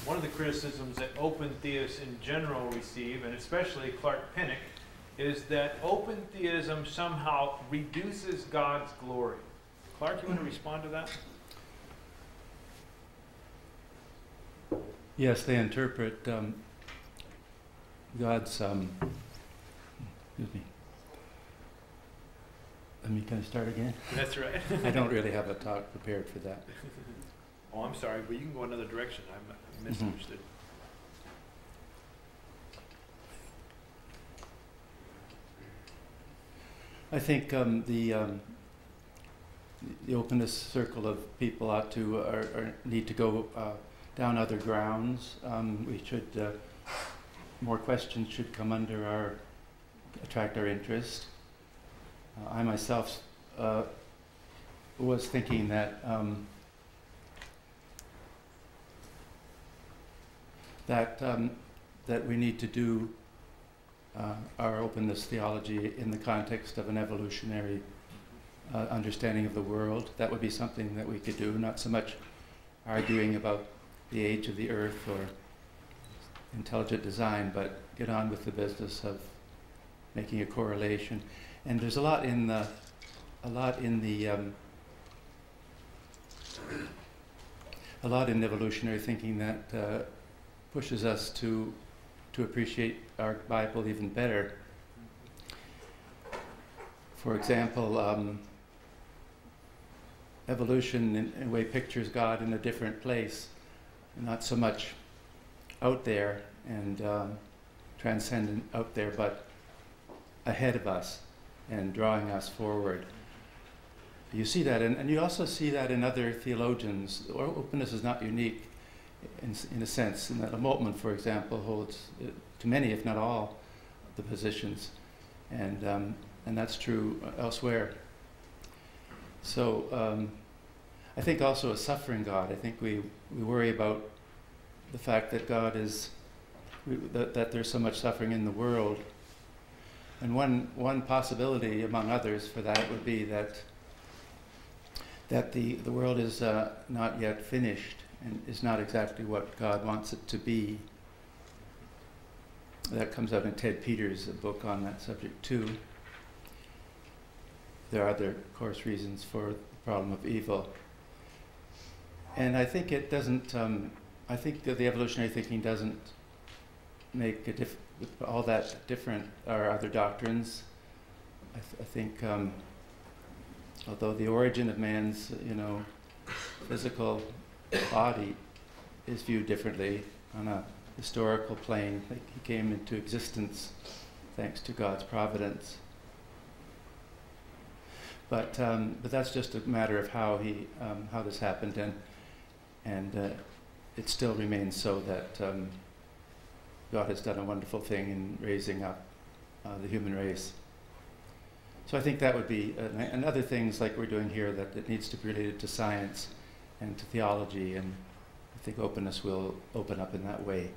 one of the criticisms that open theists in general receive, and especially Clark Pinnock, is that open theism somehow reduces God's glory. Clark, you want to respond to that? Yes, they interpret God's, excuse me. Can I start again? That's right. I don't really have a talk prepared for that. Oh, I'm sorry, but you can go another direction. I misunderstood. I think the openness circle of people ought to need to go down other grounds. We should more questions should come under attract our interest. I myself was thinking that that we need to do our openness theology in the context of an evolutionary understanding of the world. That would be something that we could do, not so much arguing about the age of the earth or intelligent design, but get on with the business of making a correlation. And there's a lot in evolutionary thinking that pushes us to appreciate our Bible even better. For example, evolution in a way pictures God in a different place, not so much out there and transcendent out there, but ahead of us and drawing us forward. You see that, and you also see that in other theologians. Openness is not unique in a sense, in that Moltmann, for example, holds to many, if not all, the positions, and that's true elsewhere. So I think also a suffering God. I think we worry about the fact that God is that there's so much suffering in the world, and one possibility among others for that would be that the world is not yet finished and is not exactly what God wants it to be. That comes out in Ted Peters' book on that subject too. There are other, of course, reasons for the problem of evil. And I think it doesn't, I think that the evolutionary thinking doesn't make all that different our other doctrines. I think, although the origin of man's, physical body is viewed differently on a historical plane, like he came into existence thanks to God's providence. But that's just a matter of how this happened, and it still remains so that God has done a wonderful thing in raising up the human race. So I think that would be, and other things like we're doing here, that it needs to be related to science and to theology, and I think openness will open up in that way.